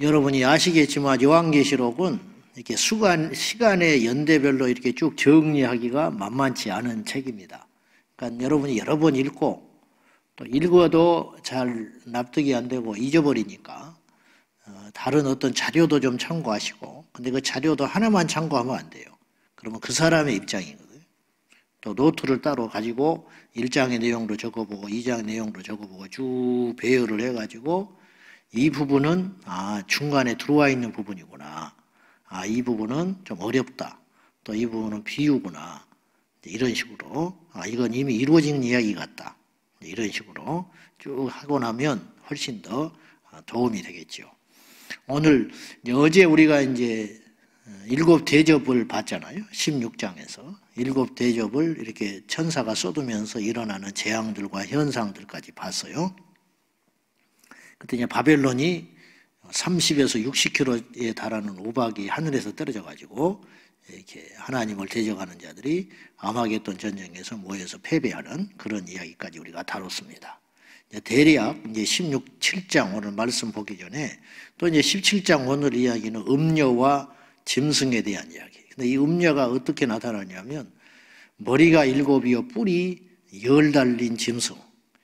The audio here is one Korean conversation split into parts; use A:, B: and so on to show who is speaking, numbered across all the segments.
A: 여러분이 아시겠지만 요한계시록은 이렇게 시간의 연대별로 이렇게 쭉 정리하기가 만만치 않은 책입니다. 그러니까 여러분이 여러 번 읽고 또 읽어도 잘 납득이 안 되고 잊어버리니까 다른 어떤 자료도 좀 참고하시고, 근데 그 자료도 하나만 참고하면 안 돼요. 그러면 그 사람의 입장이거든요. 또 노트를 따로 가지고 1장의 내용도 적어보고 2장 내용도 적어보고 쭉 배열을 해가지고 이 부분은 중간에 들어와 있는 부분이구나, 이 부분은 좀 어렵다, 또 이 부분은 비유구나, 이런 식으로 이건 이미 이루어진 이야기 같다, 이런 식으로 쭉 하고 나면 훨씬 더 도움이 되겠죠. 오늘 어제 우리가 이제 7 대접을 봤잖아요. 16장에서 7 대접을 이렇게 천사가 쏟으면서 일어나는 재앙들과 현상들까지 봤어요. 그때 이제 바벨론이 30에서 60km에 달하는 우박이 하늘에서 떨어져 가지고 이렇게 하나님을 대적하는 자들이 아마겟돈 전쟁에서 모여서 패배하는 그런 이야기까지 우리가 다뤘습니다. 대략 이제 17장 오늘 말씀 보기 전에 또 이제 17장 오늘 이야기는 음녀와 짐승에 대한 이야기. 근데 이 음녀가 어떻게 나타나냐면 머리가 7이요 뿔이 10 달린 짐승.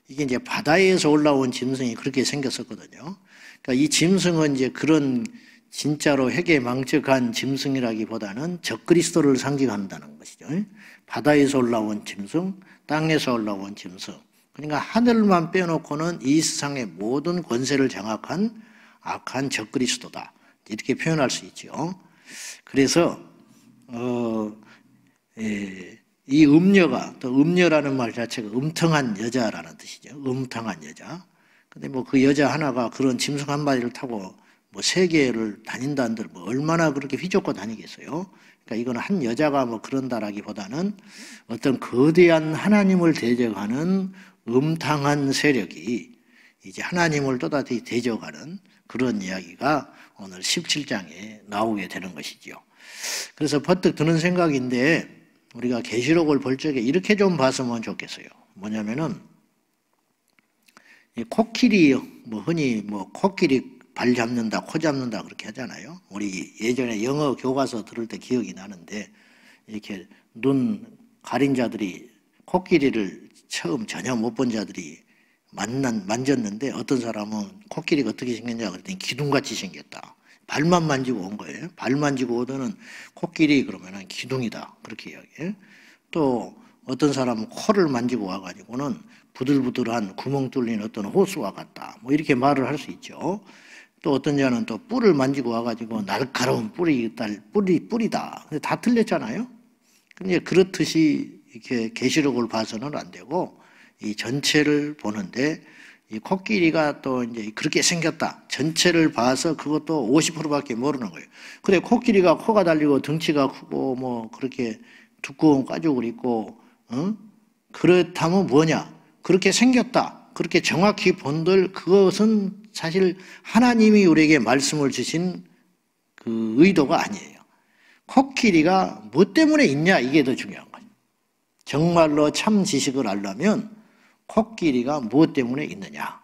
A: 이게 이제 바다에서 올라온 짐승이 그렇게 생겼었거든요. 그러니까 이 짐승은 이제 그런 진짜로 회개망측한 짐승이라기보다는 적그리스도를 상징한다는 것이죠. 바다에서 올라온 짐승, 땅에서 올라온 짐승. 그러니까 하늘만 빼놓고는 이 세상의 모든 권세를 장악한 악한 적그리스도다, 이렇게 표현할 수 있죠. 그래서 이 음녀가, 또 음녀라는 말 자체가 음탕한 여자라는 뜻이죠. 음탕한 여자. 근데 뭐 그 여자 하나가 그런 짐승 한 마리를 타고 뭐 세계를 다닌다는들 뭐 얼마나 그렇게 휘젓고 다니겠어요. 그러니까 이거는 한 여자가 뭐 그런다라기보다는 어떤 거대한 하나님을 대적하는 음탕한 세력이 이제 하나님을 또다시 대적하는 그런 이야기가 오늘 17장에 나오게 되는 것이죠. 그래서 번뜩 드는 생각인데, 우리가 계시록을 볼 적에 이렇게 좀 봤으면 좋겠어요. 뭐냐면은 이 코끼리, 뭐 흔히 뭐 코끼리 발 잡는다, 코 잡는다 그렇게 하잖아요. 우리 예전에 영어 교과서 들을 때 기억이 나는데, 이렇게 눈 가린 자들이 코끼리를 처음 전혀 못 본 자들이 만졌는데, 어떤 사람은 코끼리가 어떻게 생겼냐 그랬더니 기둥같이 생겼다. 발만 만지고 온 거예요. 발 만지고 오더는 코끼리 그러면은 기둥이다, 그렇게 이야기해요. 또 어떤 사람은 코를 만지고 와가지고는 부들부들한 구멍 뚫린 어떤 호수와 같다, 뭐 이렇게 말을 할 수 있죠. 또 어떤 자는 또 뿔을 만지고 와가지고 날카로운 뿔이다. 근데 다 틀렸잖아요. 근데 그렇듯이 이렇게 계시록을 봐서는 안 되고, 이 전체를 보는데 이 코끼리가 또 이제 그렇게 생겼다, 전체를 봐서 그것도 50%밖에 모르는 거예요. 근데 코끼리가 코가 달리고 덩치가 크고 뭐 그렇게 두꺼운 가죽을 입고 그렇다면 뭐냐? 그렇게 생겼다, 그렇게 정확히 본들 그것은 사실 하나님이 우리에게 말씀을 주신 그 의도가 아니에요. 코끼리가 뭐 때문에 있냐, 이게 더 중요한 거예요. 정말로 참 지식을 알려면 코끼리가 무엇 때문에 있느냐.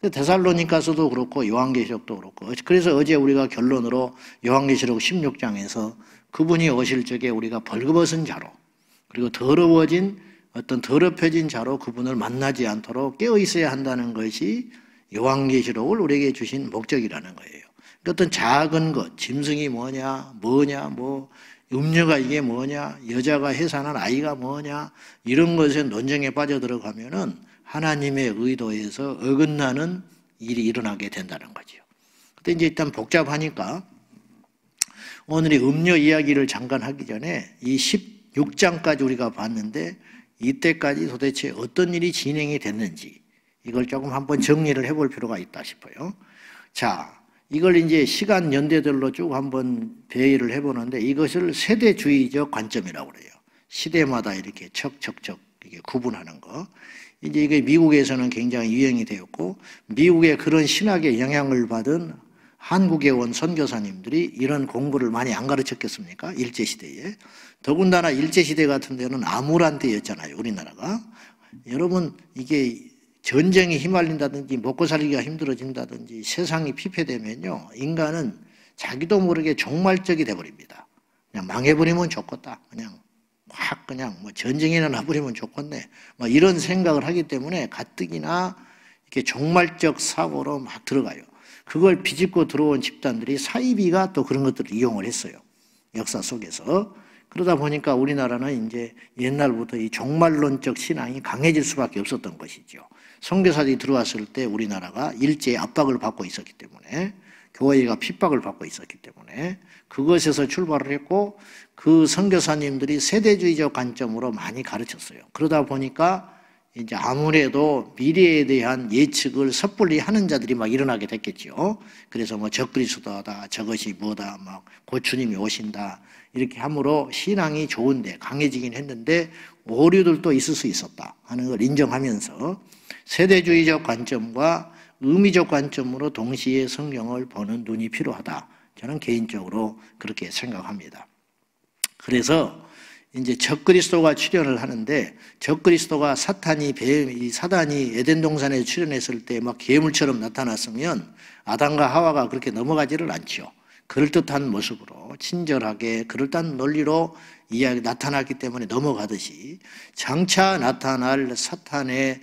A: 데살로니가서도 그렇고 요한계시록도 그렇고, 그래서 어제 우리가 결론으로 요한계시록 16장에서 그분이 오실 적에 우리가 벌거벗은 자로, 그리고 더러워진 어떤 더럽혀진 자로 그분을 만나지 않도록 깨어 있어야 한다는 것이 요한계시록을 우리에게 주신 목적이라는 거예요. 어떤 작은 것, 짐승이 뭐냐, 뭐 음녀가 이게 뭐냐, 여자가 해산한 아이가 뭐냐, 이런 것에 논쟁에 빠져들어가면은 하나님의 의도에서 어긋나는 일이 일어나게 된다는 거죠. 근데 이제 일단 복잡하니까 오늘의 음녀 이야기를 잠깐 하기 전에 이 16장까지 우리가 봤는데, 이때까지 도대체 어떤 일이 진행이 됐는지 이걸 조금 한번 정리를 해볼 필요가 있다 싶어요. 자, 이걸 이제 시간 연대들로 쭉 한번 배열을 해보는데, 이것을 세대주의적 관점이라고 그래요. 시대마다 이렇게 척척척 이렇게 구분하는 거. 이제 이게 미국에서는 굉장히 유행이 되었고, 미국의 그런 신학의 영향을 받은 한국에 온 선교사님들이 이런 공부를 많이 안 가르쳤겠습니까? 일제시대에. 더군다나 일제시대 같은 데는 암울한 때였잖아요, 우리나라가. 여러분, 이게 전쟁에 휘말린다든지 먹고 살기가 힘들어진다든지 세상이 피폐되면요, 인간은 자기도 모르게 종말적이 돼버립니다. 그냥 망해버리면 좋겠다. 그냥 확 그냥 뭐 전쟁이나 나버리면 좋겠네. 뭐 이런 생각을 하기 때문에 가뜩이나 이렇게 종말적 사고로 막 들어가요. 그걸 비집고 들어온 집단들이 사이비가 또 그런 것들을 이용을 했어요. 역사 속에서. 그러다 보니까 우리나라는 이제 옛날부터 이 종말론적 신앙이 강해질 수밖에 없었던 것이죠. 선교사들이 들어왔을 때 우리나라가 일제의 압박을 받고 있었기 때문에, 교회가 핍박을 받고 있었기 때문에 그것에서 출발을 했고, 그 선교사님들이 세대주의적 관점으로 많이 가르쳤어요. 그러다 보니까 이제 아무래도 미래에 대한 예측을 섣불리 하는 자들이 막 일어나게 됐겠죠. 그래서 뭐 적그리스도다, 저것이 뭐다, 막 고추님이 오신다, 이렇게 함으로 신앙이 좋은데 강해지긴 했는데 오류들도 있을 수 있었다 하는 걸 인정하면서 세대주의적 관점과 의미적 관점으로 동시에 성경을 보는 눈이 필요하다. 저는 개인적으로 그렇게 생각합니다. 그래서 이제 적그리스도가 출현을 하는데, 적그리스도가 사단이 에덴 동산에 출현했을 때 막 괴물처럼 나타났으면 아담과 하와가 그렇게 넘어가지를 않죠. 그럴듯한 모습으로 친절하게 그럴듯한 논리로 나타났기 때문에 넘어가듯이, 장차 나타날 사탄의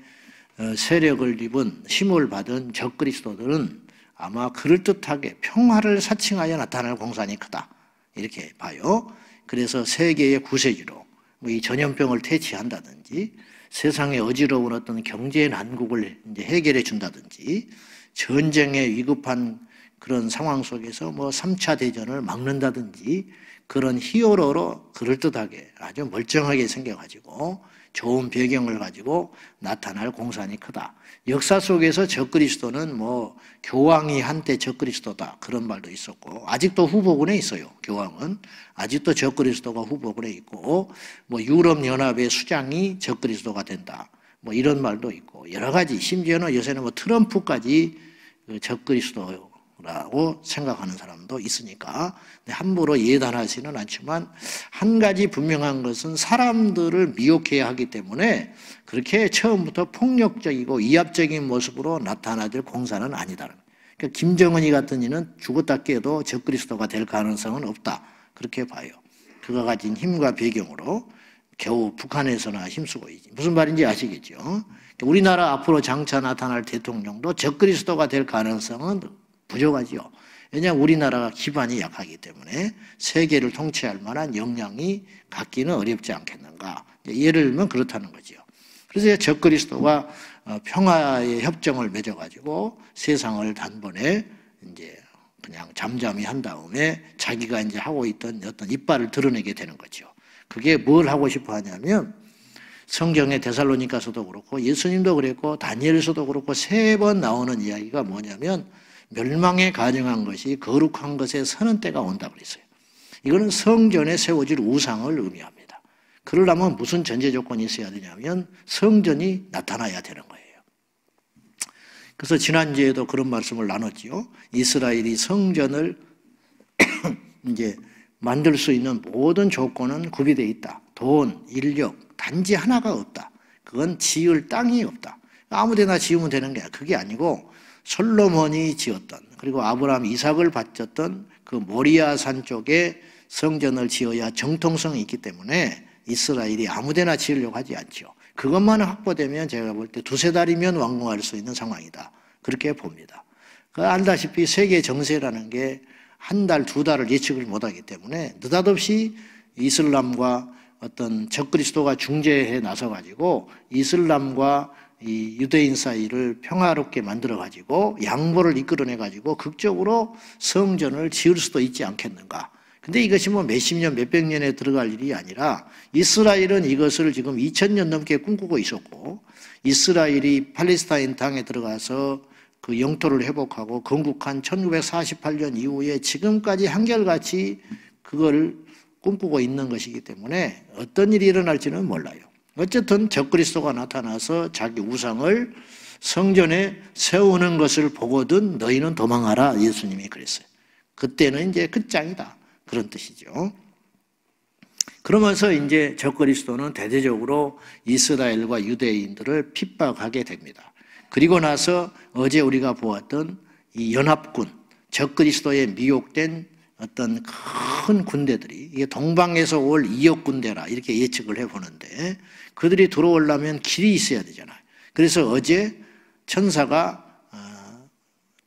A: 세력을 입은 힘을 받은 적그리스도들은 아마 그럴듯하게 평화를 사칭하여 나타날 공산이 크다, 이렇게 봐요. 그래서 세계의 구세주로 이 전염병을 퇴치한다든지, 세상의 어지러운 어떤 경제 난국을 이제 해결해 준다든지, 전쟁에 위급한 그런 상황 속에서 뭐 3차 대전을 막는다든지, 그런 히어로로 그럴듯하게 아주 멀쩡하게 생겨가지고 좋은 배경을 가지고 나타날 공산이 크다. 역사 속에서 적그리스도는 뭐 교황이 한때 적그리스도다, 그런 말도 있었고, 아직도 후보군에 있어요. 교황은 아직도 적그리스도가 후보군에 있고, 뭐 유럽연합의 수장이 적그리스도가 된다, 뭐 이런 말도 있고, 여러 가지, 심지어는 요새는 뭐 트럼프까지 적그리스도라고 생각하는 사람도 있으니까 함부로 예단하지는 않지만, 한 가지 분명한 것은 사람들을 미혹해야 하기 때문에 그렇게 처음부터 폭력적이고 위압적인 모습으로 나타나야 될 공산은 아니다. 그러니까 김정은이 같은 이는 죽었다 깨도 적그리스도가 될 가능성은 없다, 그렇게 봐요. 그가 가진 힘과 배경으로 겨우 북한에서나 힘쓰고 있지. 무슨 말인지 아시겠죠? 우리나라 앞으로 장차 나타날 대통령도 적그리스도가 될 가능성은 부족하지요. 왜냐하면 우리나라가 기반이 약하기 때문에 세계를 통치할 만한 역량이 갖기는 어렵지 않겠는가. 예를 들면 그렇다는 거죠. 그래서 적그리스도가 평화의 협정을 맺어가지고 세상을 단번에 이제 그냥 잠잠히 한 다음에 자기가 이제 하고 있던 어떤 이빨을 드러내게 되는 거죠. 그게 뭘 하고 싶어 하냐면, 성경의 데살로니가서도 그렇고 예수님도 그랬고 다니엘서도 그렇고 3번 나오는 이야기가 뭐냐면, 멸망에 가증한 것이 거룩한 것에 서는 때가 온다 그랬어요. 이거는 성전에 세워질 우상을 의미합니다. 그러려면 무슨 전제 조건이 있어야 되냐면 성전이 나타나야 되는 거예요. 그래서 지난주에도 그런 말씀을 나눴지요. 이스라엘이 성전을 이제 만들 수 있는 모든 조건은 구비되어 있다. 돈, 인력, 단지 하나가 없다. 그건 지을 땅이 없다. 아무데나 지으면 되는 게 그게 아니고, 솔로몬이 지었던, 그리고 아브라함, 이삭을 바쳤던 그 모리아 산 쪽에 성전을 지어야 정통성이 있기 때문에 이스라엘이 아무데나 지으려고 하지 않죠. 그것만 확보되면 제가 볼 때 2-3달이면 완공할 수 있는 상황이다, 그렇게 봅니다. 알다시피 세계 정세라는 게 1달, 2달을 예측을 못하기 때문에 느닷없이 이슬람과 어떤 적그리스도가 중재해 나서가지고 이슬람과 이 유대인 사이를 평화롭게 만들어가지고 양보를 이끌어내가지고 극적으로 성전을 지을 수도 있지 않겠는가. 근데 이것이 뭐 몇십 년, 몇백 년에 들어갈 일이 아니라, 이스라엘은 이것을 지금 2000년 넘게 꿈꾸고 있었고, 이스라엘이 팔레스타인 땅에 들어가서 그 영토를 회복하고 건국한 1948년 이후에 지금까지 한결같이 그걸 꿈꾸고 있는 것이기 때문에 어떤 일이 일어날지는 몰라요. 어쨌든 적그리스도가 나타나서 자기 우상을 성전에 세우는 것을 보거든 너희는 도망하라, 예수님이 그랬어요. 그때는 이제 끝장이다, 그런 뜻이죠. 그러면서 이제 적그리스도는 대대적으로 이스라엘과 유대인들을 핍박하게 됩니다. 그리고 나서 어제 우리가 보았던 이 연합군, 적그리스도에 미혹된 어떤 큰 군대들이, 이게 동방에서 올 2억 군대라 이렇게 예측을 해보는데, 그들이 들어오려면 길이 있어야 되잖아요. 그래서 어제 천사가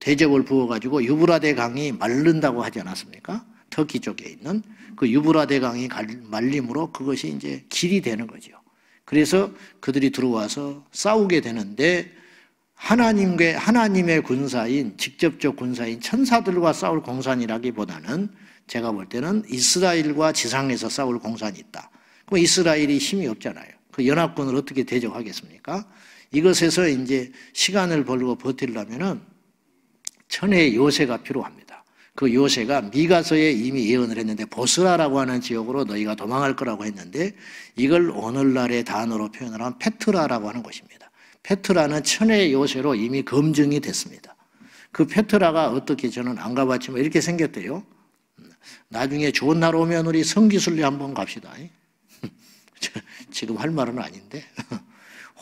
A: 대접을 부어가지고 유브라데 강이 마른다고 하지 않았습니까? 터키 쪽에 있는 그 유브라데 강이 말림으로 그것이 이제 길이 되는 거죠. 그래서 그들이 들어와서 싸우게 되는데, 하나님의 군사인, 직접적 군사인 천사들과 싸울 공산이라기보다는 제가 볼 때는 이스라엘과 지상에서 싸울 공산이 있다. 그럼 이스라엘이 힘이 없잖아요. 그 연합군을 어떻게 대적하겠습니까? 이것에서 이제 시간을 벌고 버티려면은 천혜의 요새가 필요합니다. 그 요새가 미가서에 이미 예언을 했는데, 보스라라고 하는 지역으로 너희가 도망할 거라고 했는데, 이걸 오늘날의 단어로 표현을 하면 페트라라고 하는 것입니다. 페트라는 천혜의 요새로 이미 검증이 됐습니다. 그 페트라가 어떻게, 저는 안 가봤지만 이렇게 생겼대요. 나중에 좋은 날 오면 우리 성기순례 한번 갑시다. 지금 할 말은 아닌데.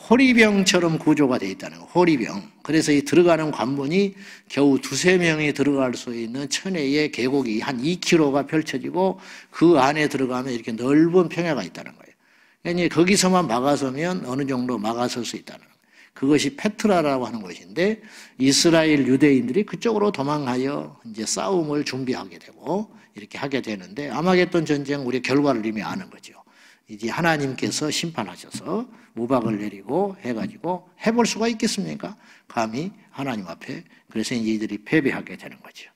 A: 호리병처럼 구조가 되어 있다는 거예요. 호리병. 그래서 이 들어가는 관문이 겨우 2~3명이 들어갈 수 있는 천혜의 계곡이 한 2km가 펼쳐지고, 그 안에 들어가면 이렇게 넓은 평야가 있다는 거예요. 그러니까 거기서만 막아서면 어느 정도 막아설 수 있다는 거예요. 그것이 페트라라고 하는 것인데, 이스라엘 유대인들이 그쪽으로 도망하여 이제 싸움을 준비하게 되고 이렇게 하게 되는데, 아마겟돈 전쟁 우리 결과를 이미 아는 거죠. 이제 하나님께서 심판하셔서 우박을 내리고 해가지고 해볼 수가 있겠습니까? 감히 하나님 앞에. 그래서 이제 이들이 패배하게 되는 거죠.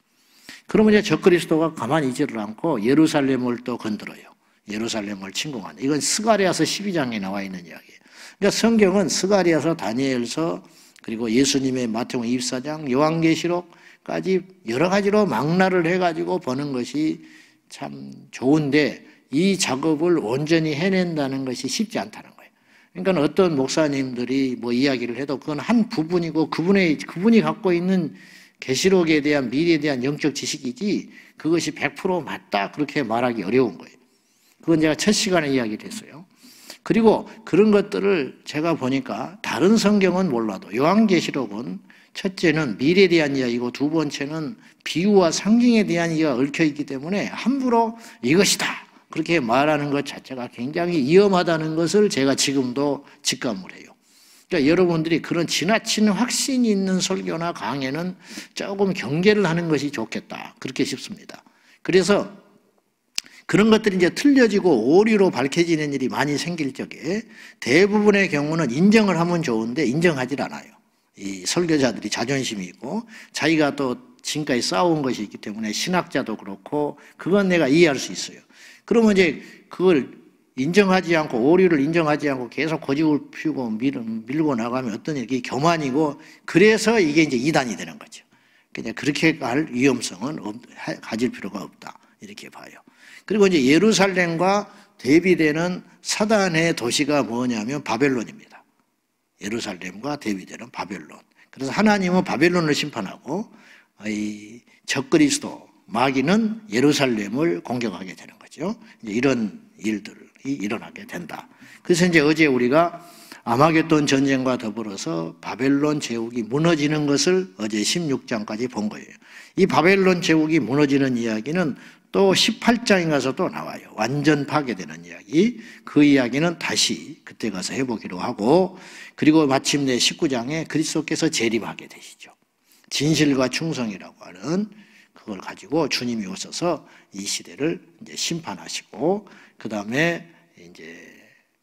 A: 그러면 이제 적그리스도가 가만히 있지를 않고 예루살렘을 또 건드려요. 예루살렘을 침공한다. 이건 스가랴서 12장에 나와 있는 이야기예요. 그러니까 성경은 스가랴서, 다니엘서, 그리고 예수님의 마태복음 24장, 요한계시록까지 여러 가지로 망라를 해가지고 보는 것이 참 좋은데, 이 작업을 온전히 해낸다는 것이 쉽지 않다는 거예요. 그러니까 어떤 목사님들이 뭐 이야기를 해도 그건 한 부분이고, 그분이 갖고 있는 계시록에 대한, 미래에 대한 영적 지식이지 그것이 100% 맞다 그렇게 말하기 어려운 거예요. 그건 제가 첫 시간에 이야기를 했어요. 그리고 그런 것들을 제가 보니까 다른 성경은 몰라도 요한계시록은 첫째는 미래에 대한 이야기고, 두 번째는 비유와 상징에 대한 이야기가 얽혀 있기 때문에 함부로 이것이다 그렇게 말하는 것 자체가 굉장히 위험하다는 것을 제가 지금도 직감을 해요. 그러니까 여러분들이 그런 지나치는 확신이 있는 설교나 강해는 조금 경계를 하는 것이 좋겠다 그렇게 싶습니다. 그래서 그런 것들이 이제 틀려지고 오류로 밝혀지는 일이 많이 생길 적에 대부분의 경우는 인정을 하면 좋은데 인정하질 않아요. 이 설교자들이 자존심이 있고 자기가 또 지금까지 쌓아온 것이 있기 때문에, 신학자도 그렇고 그건 내가 이해할 수 있어요. 그러면 이제 그걸 인정하지 않고, 오류를 인정하지 않고 계속 고집을 피우고 밀고 나가면 어떤 일이 교만이고, 그래서 이게 이제 이단이 되는 거죠. 그냥 그렇게 할 위험성은 가질 필요가 없다 이렇게 봐요. 그리고 이제 예루살렘과 대비되는 사단의 도시가 뭐냐면 바벨론입니다. 예루살렘과 대비되는 바벨론. 그래서 하나님은 바벨론을 심판하고 이 적그리스도 마귀는 예루살렘을 공격하게 되는 거죠. 이제 이런 일들이 일어나게 된다. 그래서 이제 어제 우리가 아마겟돈 전쟁과 더불어서 바벨론 제국이 무너지는 것을 어제 16장까지 본 거예요. 이 바벨론 제국이 무너지는 이야기는 또 18장에 가서 또 나와요. 완전 파괴되는 이야기. 그 이야기는 다시 그때 가서 해보기로 하고, 그리고 마침내 19장에 그리스도께서 재림하게 되시죠. 진실과 충성이라고 하는 그걸 가지고 주님이 오셔서 이 시대를 이제 심판하시고, 그 다음에 이제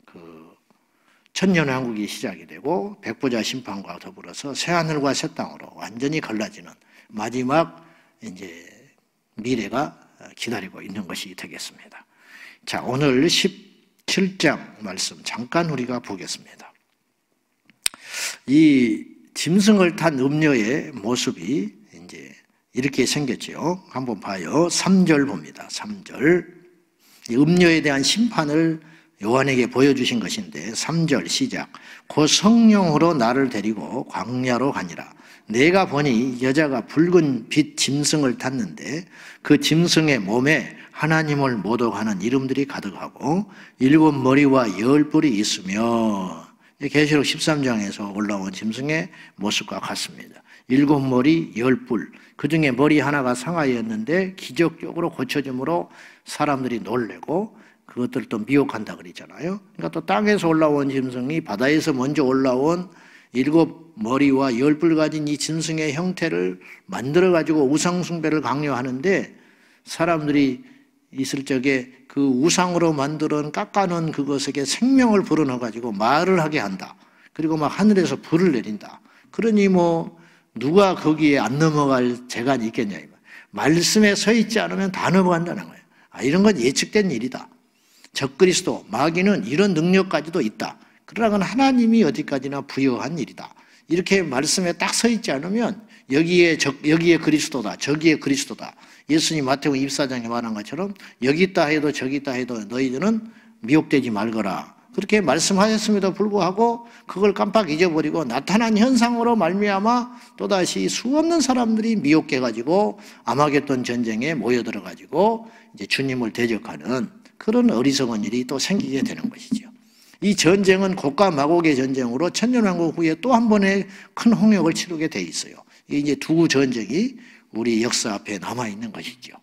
A: 그 천년왕국이 시작이 되고, 백보자 심판과 더불어서 새하늘과 새 땅으로 완전히 갈라지는 마지막 이제 미래가 기다리고 있는 것이 되겠습니다. 자, 오늘 17장 말씀 잠깐 우리가 보겠습니다. 이 짐승을 탄 음녀의 모습이 이제 이렇게 생겼죠. 한번 봐요. 3절 봅니다. 3절. 이 음녀에 대한 심판을 요한에게 보여주신 것인데, 3절 시작. 곧 성령으로 나를 데리고 광야로 가니라. 내가 보니 여자가 붉은 빛 짐승을 탔는데, 그 짐승의 몸에 하나님을 모독하는 이름들이 가득하고 7 머리와 10 뿔이 있으며, 계시록 13장에서 올라온 짐승의 모습과 같습니다. 7머리 10뿔, 그중에 머리 하나가 상하였는데 기적적으로 고쳐짐으로 사람들이 놀래고 그것들을 또 미혹한다 그랬잖아요. 그러니까 또 땅에서 올라온 짐승이 바다에서 먼저 올라온 7머리와 10뿔 가진 이 짐승의 형태를 만들어 가지고 우상 숭배를 강요하는데, 사람들이 있을 적에 그 우상으로 만들어 깎아놓은 그것에게 생명을 불어넣어 가지고 말을 하게 한다. 그리고 막 하늘에서 불을 내린다. 그러니 뭐 누가 거기에 안 넘어갈 재간이 있겠냐. 말씀에 서 있지 않으면 다 넘어간다는 거예요. 이런 건 예측된 일이다. 적그리스도, 마귀는 이런 능력까지도 있다. 그러나 그건 하나님이 어디까지나 부여한 일이다. 이렇게 말씀에 딱 서 있지 않으면 여기에 그리스도다, 저기에 그리스도다. 예수님 마태복음 24장에 말한 것처럼 여기 있다 해도 저기 있다 해도 너희들은 미혹되지 말거라. 그렇게 말씀하셨음에도 불구하고 그걸 깜빡 잊어버리고 나타난 현상으로 말미암아 또다시 수없는 사람들이 미혹해가지고 아마겟돈 전쟁에 모여들어가지고 이제 주님을 대적하는 그런 어리석은 일이 또 생기게 되는 것이죠. 이 전쟁은 곡과 마곡의 전쟁으로 천년왕국 후에 또 한 번의 큰 홍역을 치르게 돼 있어요. 이게 이제 두 전쟁이 우리 역사 앞에 남아있는 것이죠.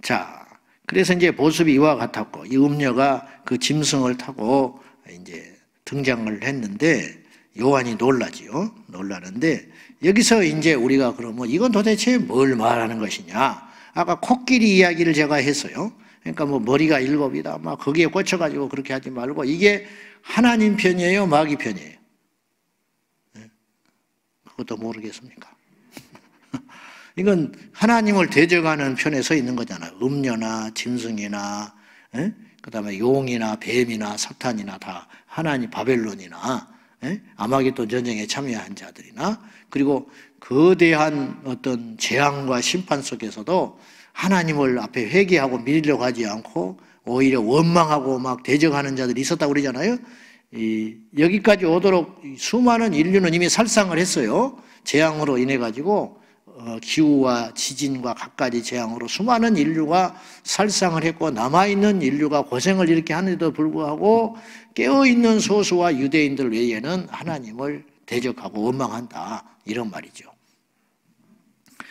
A: 자, 그래서 이제 모습이 이와 같았고, 이 음녀가 그 짐승을 타고 이제 등장을 했는데, 요한이 놀라지요. 놀라는데, 여기서 이제 우리가 그러면 이건 도대체 뭘 말하는 것이냐. 아까 코끼리 이야기를 제가 했어요. 그러니까 뭐 머리가 7이다. 막 거기에 꽂혀가지고 그렇게 하지 말고, 이게 하나님 편이에요? 마귀 편이에요? 그것도 모르겠습니까? 이건 하나님을 대적하는 편에 서 있는 거잖아요. 음녀나 짐승이나 그 다음에 용이나 뱀이나 사탄이나 다 하나님, 바벨론이나 아마겟돈 전쟁에 참여한 자들이나, 그리고 거대한 어떤 재앙과 심판 속에서도 하나님을 앞에 회개하고 믿으려고 하지 않고 오히려 원망하고 막 대적하는 자들이 있었다고 그러잖아요. 여기까지 오도록 수많은 인류는 이미 살상을 했어요. 재앙으로 인해 가지고 기후와 지진과 갖가지 재앙으로 수많은 인류가 살상을 했고, 남아있는 인류가 고생을 이렇게 하는데도 불구하고 깨어있는 소수와 유대인들 외에는 하나님을 대적하고 원망한다, 이런 말이죠.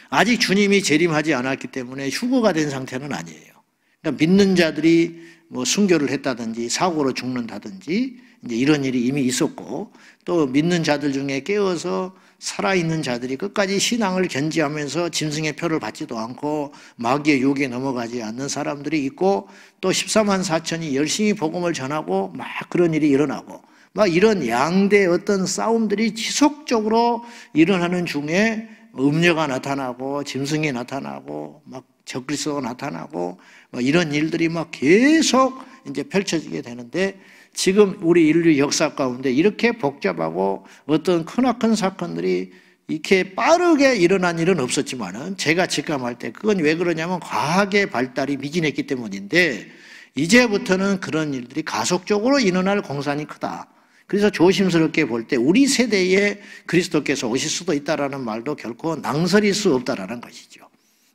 A: 아직 주님이 재림하지 않았기 때문에 휴거가 된 상태는 아니에요. 그러니까 믿는 자들이 뭐 순교를 했다든지 사고로 죽는다든지 이제 이런 일이 이미 있었고, 또 믿는 자들 중에 깨어서 살아있는 자들이 끝까지 신앙을 견지하면서 짐승의 표를 받지도 않고 마귀의 유혹에 넘어가지 않는 사람들이 있고, 또 14만 4천이 열심히 복음을 전하고 막 그런 일이 일어나고, 막 이런 양대 어떤 싸움들이 지속적으로 일어나는 중에 음녀가 나타나고 짐승이 나타나고 막 적그리스도가 나타나고 막 이런 일들이 막 계속 이제 펼쳐지게 되는데, 지금 우리 인류 역사 가운데 이렇게 복잡하고 어떤 크나큰 사건들이 이렇게 빠르게 일어난 일은 없었지만은, 제가 직감할 때 그건 왜 그러냐면 과학의 발달이 미진했기 때문인데, 이제부터는 그런 일들이 가속적으로 일어날 공산이 크다. 그래서 조심스럽게 볼 때 우리 세대에 그리스도께서 오실 수도 있다라는 말도 결코 낭설일 수 없다라는 것이죠.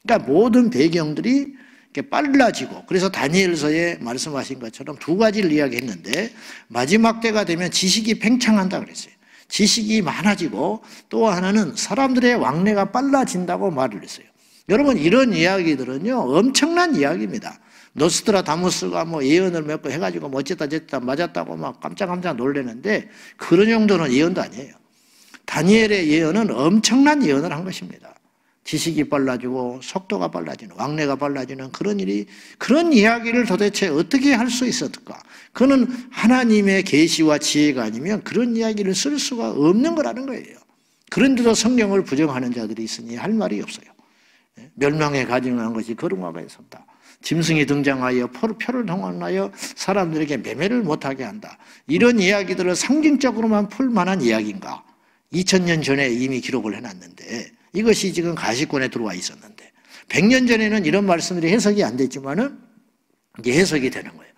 A: 그러니까 모든 배경들이 이렇게 빨라지고, 그래서 다니엘서에 말씀하신 것처럼 두 가지를 이야기했는데, 마지막 때가 되면 지식이 팽창한다 그랬어요. 지식이 많아지고, 또 하나는 사람들의 왕래가 빨라진다고 말을 했어요. 여러분, 이런 이야기들은요 엄청난 이야기입니다. 노스트라다무스가 뭐 예언을 몇 번 해가지고 뭐 어쨌다 저쨌다 맞았다고 막 깜짝깜짝 놀라는데, 그런 정도는 예언도 아니에요. 다니엘의 예언은 엄청난 예언을 한 것입니다. 지식이 빨라지고 속도가 빨라지는, 왕래가 빨라지는 그런 일이, 그런 이야기를 도대체 어떻게 할 수 있었을까? 그는 하나님의 계시와 지혜가 아니면 그런 이야기를 쓸 수가 없는 거라는 거예요. 그런데도 성경을 부정하는 자들이 있으니 할 말이 없어요. 멸망에 가증한 것이 거룩하게 있었다. 짐승이 등장하여 표를 동원하여 사람들에게 매매를 못하게 한다. 이런 이야기들을 상징적으로만 풀 만한 이야기인가? 2000년 전에 이미 기록을 해놨는데, 이것이 지금 가시권에 들어와 있었는데, 100년 전에는 이런 말씀들이 해석이 안 됐지만은 이제 해석이 되는 거예요.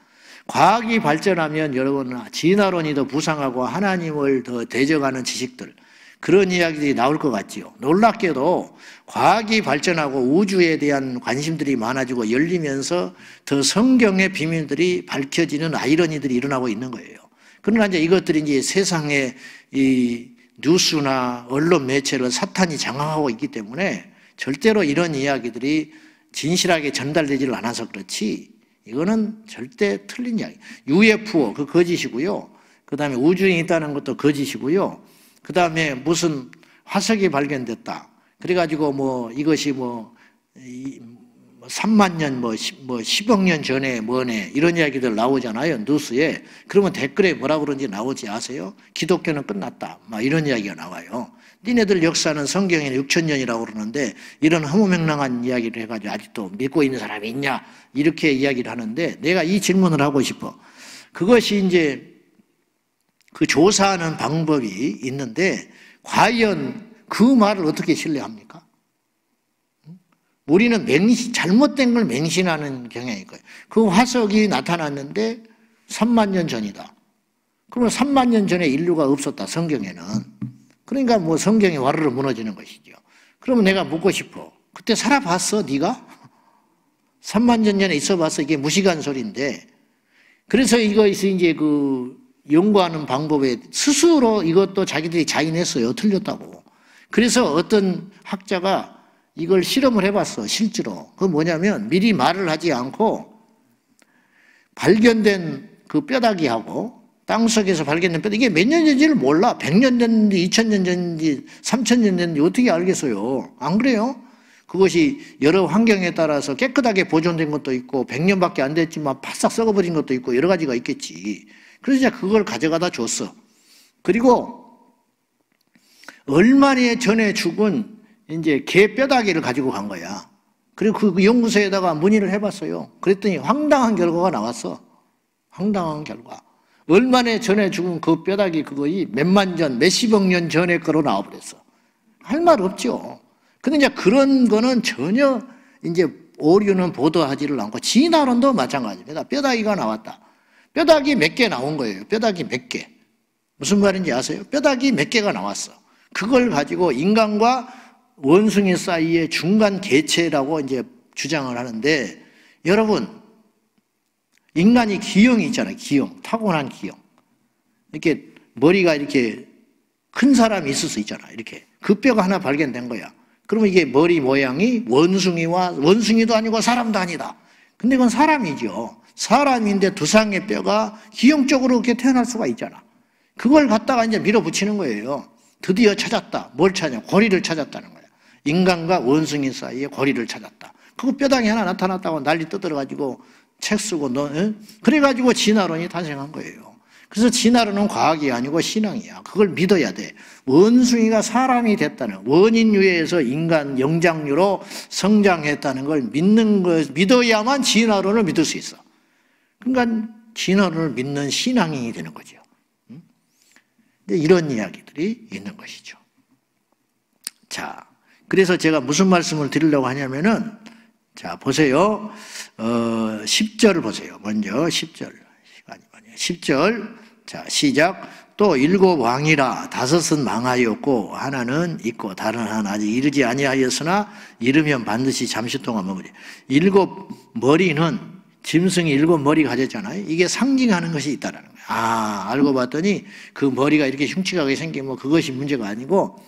A: 과학이 발전하면 여러분, 진화론이 더 부상하고 하나님을 더 대적하는 지식들, 그런 이야기들이 나올 것 같지요. 놀랍게도 과학이 발전하고 우주에 대한 관심들이 많아지고 열리면서 더 성경의 비밀들이 밝혀지는 아이러니들이 일어나고 있는 거예요. 그러나 이제 이것들이 이제 세상의 이 뉴스나 언론 매체를 사탄이 장악하고 있기 때문에 절대로 이런 이야기들이 진실하게 전달되지를 않아서 그렇지, 이거는 절대 틀린 이야기. UFO, 그 거짓이고요. 그 다음에 우주인이 있다는 것도 거짓이고요. 그 다음에 무슨 화석이 발견됐다. 그래가지고 뭐 이것이 뭐 3만 년, 뭐 10억 년 전에 뭐네, 이런 이야기들 나오잖아요, 뉴스에. 그러면 댓글에 뭐라 그런지 나오지 아세요? 기독교는 끝났다, 막 이런 이야기가 나와요. 니네들 역사는 성경에 6,000년이라고 그러는데 이런 허무맹랑한 이야기를 해가지고 아직도 믿고 있는 사람이 있냐, 이렇게 이야기를 하는데, 내가 이 질문을 하고 싶어. 그것이 이제 그 조사하는 방법이 있는데 과연 그 말을 어떻게 신뢰합니까? 우리는 잘못된 걸 맹신하는 경향이 있고요. 그 화석이 나타났는데 3만 년 전이다. 그러면 3만 년 전에 인류가 없었다, 성경에는. 그러니까 뭐 성경이 와르르 무너지는 것이죠. 그러면 내가 묻고 싶어. 그때 살아봤어, 네가? 3만 년 전에 있어봤어? 이게 무식한 소리인데. 그래서 이것이 이제 그 연구하는 방법에 스스로 이것도 자기들이 자인했어요. 틀렸다고. 그래서 어떤 학자가 이걸 실험을 해봤어, 실제로. 그건 뭐냐면 미리 말을 하지 않고 발견된 그 뼈다귀하고 땅속에서 발견된 뼈다귀, 이게 몇 년 전인지를 몰라. 100년 전인지 2000년 전인지 3000년 전인지 어떻게 알겠어요? 안 그래요? 그것이 여러 환경에 따라서 깨끗하게 보존된 것도 있고 100년밖에 안 됐지만 바싹 썩어버린 것도 있고 여러 가지가 있겠지. 그래서 그걸 가져가다 줬어. 그리고 얼마 전에 죽은 이제 개 뼈다귀를 가지고 간 거야. 그리고 그 연구소에다가 문의를 해봤어요. 그랬더니 황당한 결과가 나왔어. 황당한 결과. 얼마 전에 죽은 그 뼈다귀 그거이 몇만 전, 몇십억 년 전에 거로 나와버렸어. 할 말 없죠. 근데 이제 그런 거는 전혀 이제 오류는 보도하지를 않고, 진화론도 마찬가지입니다. 뼈다귀가 나왔다. 뼈다귀 몇 개 나온 거예요. 뼈다귀 몇 개. 무슨 말인지 아세요? 뼈다귀 몇 개가 나왔어. 그걸 가지고 인간과 원숭이 사이의 중간 개체라고 이제 주장을 하는데, 여러분, 인간이 기형이 있잖아요. 기형. 타고난 기형. 이렇게 머리가 이렇게 큰 사람이 있을 수 있잖아요. 이렇게. 그 뼈가 하나 발견된 거야. 그러면 이게 머리 모양이 원숭이도 아니고 사람도 아니다. 근데 그건 사람이죠. 사람인데 두상의 뼈가 기형적으로 이렇게 태어날 수가 있잖아. 그걸 갖다가 이제 밀어붙이는 거예요. 드디어 찾았다. 뭘 찾냐? 고리를 찾았다는 거야. 인간과 원숭이 사이에 고리를 찾았다. 그거 뼈다귀 하나 나타났다고 난리 떠들어가지고 책 쓰고 그래가지고 진화론이 탄생한 거예요. 그래서 진화론은 과학이 아니고 신앙이야. 그걸 믿어야 돼. 원숭이가 사람이 됐다는, 원인류에서 인간 영장류로 성장했다는 걸 믿어야만 진화론을 믿을 수 있어. 그러니까 진화론을 믿는 신앙인이 되는 거죠. 이런 이야기들이 있는 것이죠. 자, 그래서 제가 무슨 말씀을 드리려고 하냐면은, 자, 보세요. 10절을 보세요. 먼저 10절. 시간이 많아요. 10절. 자, 시작. 또 7 왕이라 5은 망하였고 하나는 있고 다른 하나는 아직 이르지 아니하였으나 이르면 반드시 잠시 동안 머무리. 7 머리는 짐승이 7 머리 가졌잖아요. 이게 상징하는 것이 있다는 거예요. 아, 알고 봤더니 그 머리가 이렇게 흉측하게 생기면 그것이 문제가 아니고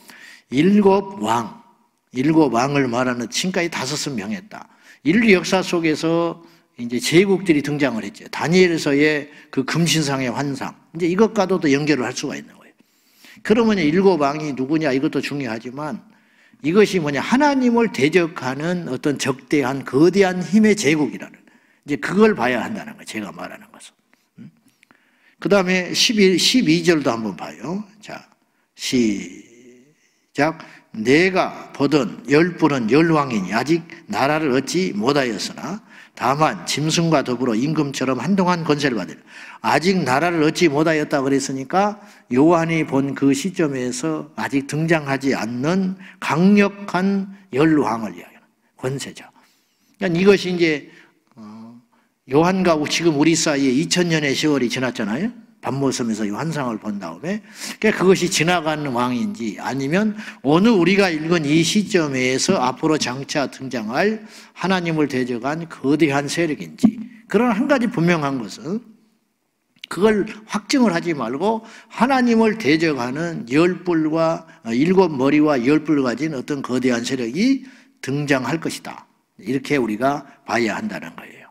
A: 7 왕을 말하는 지금까지 5은 명했다. 인류 역사 속에서 이제 제국들이 등장을 했죠. 다니엘서의 그 금신상의 환상. 이제 이것과도 또 연결을 할 수가 있는 거예요. 그러면 7 왕이 누구냐 이것도 중요하지만 이것이 뭐냐, 하나님을 대적하는 어떤 적대한 거대한 힘의 제국이라는, 이제 그걸 봐야 한다는 거예요. 제가 말하는 것은. 그 다음에 12절도 한번 봐요. 자, 시작. 내가 보던 10뿔은 10왕이니 아직 나라를 얻지 못하였으나 다만 짐승과 더불어 임금처럼 한동안 권세를 받으리라. 아직 나라를 얻지 못하였다 그랬으니까 요한이 본 그 시점에서 아직 등장하지 않는 강력한 10왕을 이야기하는 권세자. 그러니까 이것이 이제 요한과 지금 우리 사이에 2000년의 세월이 지났잖아요. 밤모섬에서 이 환상을 본 다음에, 그러니까 그것이 지나가는 왕인지 아니면 오늘 우리가 읽은 이 시점에서 앞으로 장차 등장할 하나님을 대적한 거대한 세력인지. 그러나 한 가지 분명한 것은 그걸 확증을 하지 말고 하나님을 대적하는 10뿔과 7머리와 10뿔 가진 어떤 거대한 세력이 등장할 것이다. 이렇게 우리가 봐야 한다는 거예요.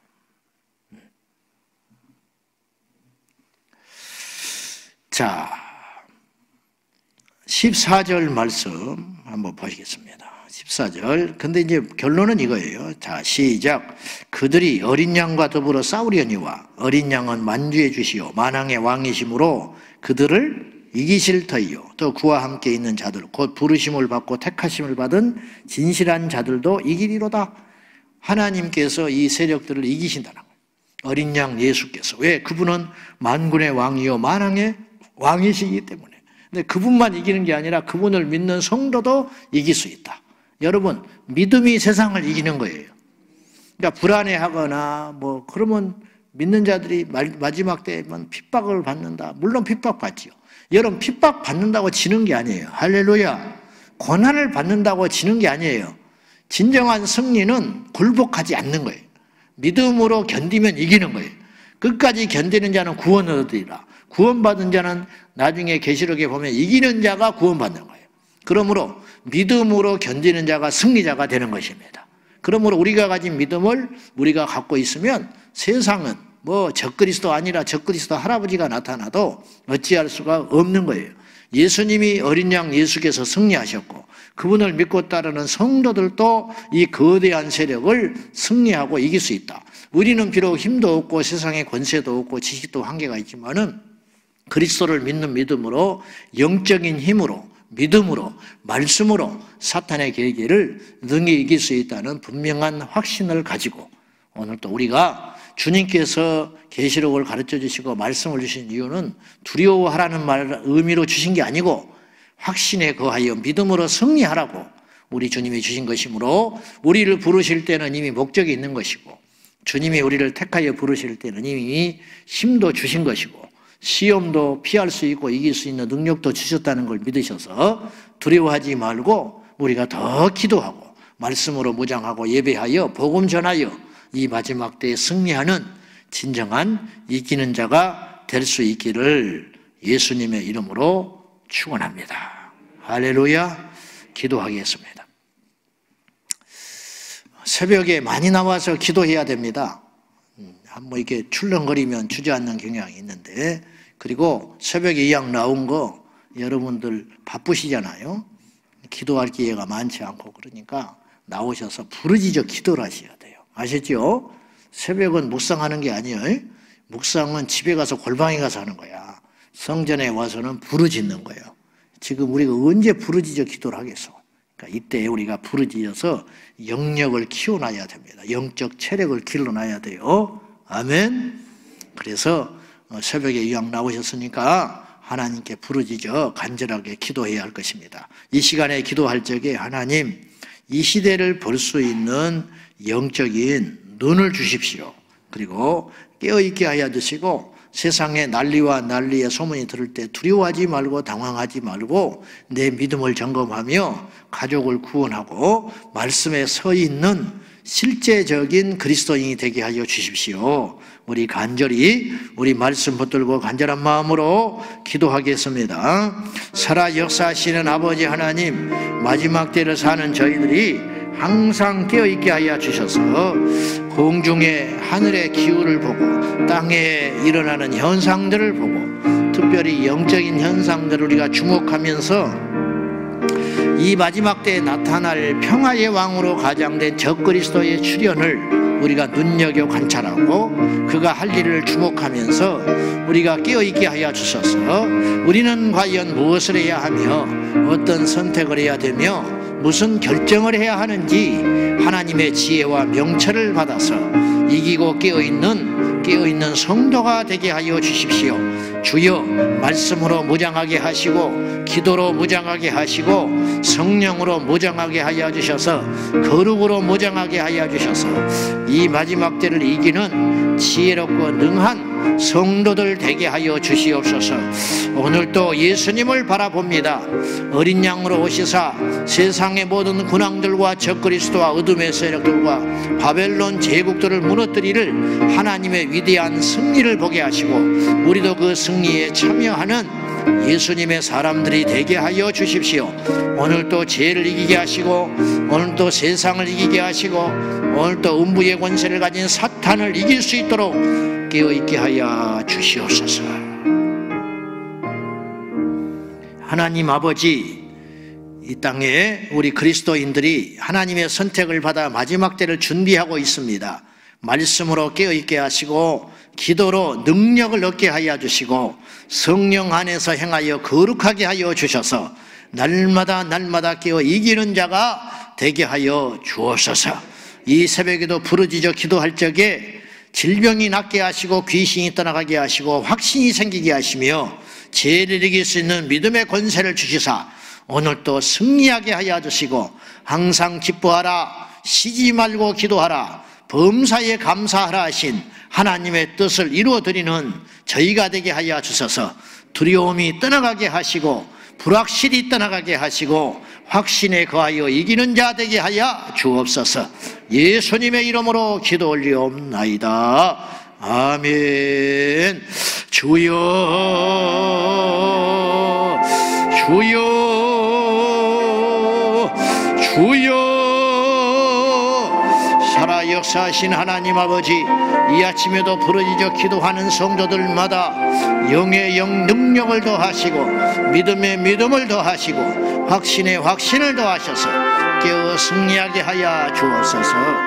A: 자, 14절 말씀 한번 보시겠습니다. 14절. 근데 이제 결론은 이거예요. 자, 시작. 그들이 어린 양과 더불어 싸우려니와 어린 양은 만주해 주시오 만왕의 왕이심으로 그들을 이기실 터이요. 또 그와 함께 있는 자들 곧 부르심을 받고 택하심을 받은 진실한 자들도 이기리로다. 하나님께서 이 세력들을 이기신다는 거예요. 어린 양 예수께서. 왜? 그분은 만군의 왕이요 만왕의 왕이시기 때문에. 근데 그분만 이기는 게 아니라 그분을 믿는 성도도 이길 수 있다. 여러분, 믿음이 세상을 이기는 거예요. 그러니까 불안해하거나 뭐 그러면 믿는 자들이 마지막 때에만 핍박을 받는다. 물론 핍박받지요. 여러분, 핍박 받는다고 지는 게 아니에요. 할렐루야. 고난을 받는다고 지는 게 아니에요. 진정한 승리는 굴복하지 않는 거예요. 믿음으로 견디면 이기는 거예요. 끝까지 견디는 자는 구원을 얻으리라. 구원받은 자는 나중에 계시록에 보면 이기는 자가 구원받는 거예요. 그러므로 믿음으로 견디는 자가 승리자가 되는 것입니다. 그러므로 우리가 가진 믿음을 우리가 갖고 있으면 세상은 뭐 적그리스도 아니라 적그리스도 할아버지가 나타나도 어찌할 수가 없는 거예요. 예수님이 어린 양 예수께서 승리하셨고 그분을 믿고 따르는 성도들도 이 거대한 세력을 승리하고 이길 수 있다. 우리는 비록 힘도 없고 세상에 권세도 없고 지식도 한계가 있지만은 그리스도를 믿는 믿음으로 영적인 힘으로 믿음으로 말씀으로 사탄의 계계를 능히 이길 수 있다는 분명한 확신을 가지고 오늘 또 우리가 주님께서 계시록을 가르쳐 주시고 말씀을 주신 이유는 두려워하라는 의미로 주신 게 아니고 확신에 거하여 믿음으로 승리하라고 우리 주님이 주신 것이므로 우리를 부르실 때는 이미 목적이 있는 것이고 주님이 우리를 택하여 부르실 때는 이미 힘도 주신 것이고 시험도 피할 수 있고 이길 수 있는 능력도 주셨다는 걸 믿으셔서 두려워하지 말고 우리가 더 기도하고 말씀으로 무장하고 예배하여 복음 전하여 이 마지막 때에 승리하는 진정한 이기는 자가 될 수 있기를 예수님의 이름으로 축원합니다. 할렐루야. 기도하겠습니다. 새벽에 많이 나와서 기도해야 됩니다. 한번 이렇게 출렁거리면 주저앉는 경향이 있는데, 그리고 새벽에 이왕 나온 거 여러분들 바쁘시잖아요. 기도할 기회가 많지 않고 그러니까 나오셔서 부르짖어 기도를 하셔야 돼요. 아시죠? 새벽은 묵상하는 게 아니에요. 묵상은 집에 가서 골방에 가서 하는 거야. 성전에 와서는 부르짖는 거예요. 지금 우리가 언제 부르짖어 기도를 하겠어? 그러니까 이때 우리가 부르짖어서 영력을 키워놔야 됩니다. 영적 체력을 길러놔야 돼요. 아멘. 그래서 새벽에 이왕 나오셨으니까 하나님께 부르짖어 간절하게 기도해야 할 것입니다. 이 시간에 기도할 적에 하나님, 이 시대를 볼 수 있는 영적인 눈을 주십시오. 그리고 깨어있게 하여 주시고 세상의 난리와 난리의 소문이 들을 때 두려워하지 말고 당황하지 말고 내 믿음을 점검하며 가족을 구원하고 말씀에 서 있는 실제적인 그리스도인이 되게 하여 주십시오. 우리 간절히 우리 말씀 붙들고 간절한 마음으로 기도하겠습니다. 살아 역사하시는 아버지 하나님, 마지막 때를 사는 저희들이 항상 깨어있게 하여 주셔서 공중의 하늘의 기후를 보고 땅에 일어나는 현상들을 보고 특별히 영적인 현상들을 우리가 주목하면서 이 마지막 때에 나타날 평화의 왕으로 가장된 적그리스도의 출현을 우리가 눈여겨 관찰하고 그가 할 일을 주목하면서 우리가 깨어있게 하여 주셔서 우리는 과연 무엇을 해야 하며 어떤 선택을 해야 되며 무슨 결정을 해야 하는지 하나님의 지혜와 명철을 받아서 이기고 깨어있는 성도가 되게 하여 주십시오. 주여, 말씀으로 무장하게 하시고 기도로 무장하게 하시고 성령으로 무장하게 하여 주셔서 거룩으로 무장하게 하여 주셔서 이 마지막 때를 이기는 지혜롭고 능한 성도들 되게 하여 주시옵소서. 오늘도 예수님을 바라봅니다. 어린 양으로 오시사 세상의 모든 군왕들과 적그리스도와 어둠의 세력들과 바벨론 제국들을 무너뜨리를 하나님의 위대한 승리를 보게 하시고 우리도 그 승리에 참여하는 예수님의 사람들이 되게 하여 주십시오. 오늘도 죄를 이기게 하시고 오늘도 세상을 이기게 하시고 오늘도 음부의 권세를 가진 사탄을 이길 수 있도록 깨어있게 하여 주시옵소서. 하나님 아버지, 이 땅에 우리 그리스도인들이 하나님의 선택을 받아 마지막 때를 준비하고 있습니다. 말씀으로 깨어있게 하시고 기도로 능력을 얻게 하여 주시고 성령 안에서 행하여 거룩하게 하여 주셔서 날마다 깨어 이기는 자가 되게 하여 주옵소서. 이 새벽에도 부르짖어 기도할 적에 질병이 낫게 하시고 귀신이 떠나가게 하시고 확신이 생기게 하시며 죄를 이길 수 있는 믿음의 권세를 주시사 오늘도 승리하게 하여 주시고 항상 기뻐하라, 쉬지 말고 기도하라, 범사에 감사하라 하신 하나님의 뜻을 이루어드리는 저희가 되게 하여 주셔서 두려움이 떠나가게 하시고 불확실이 떠나가게 하시고 확신에 거하여 이기는 자 되게 하여 주옵소서. 예수님의 이름으로 기도 올리옵나이다. 아멘. 주여 주여 주여. 살아 역사하신 하나님 아버지, 이 아침에도 부르짖어 기도하는 성도들마다 영의 영 능력을 더하시고 믿음의 믿음을 더하시고 확신의 확신을 더하셔서 깨어 승리하게 하여 주옵소서.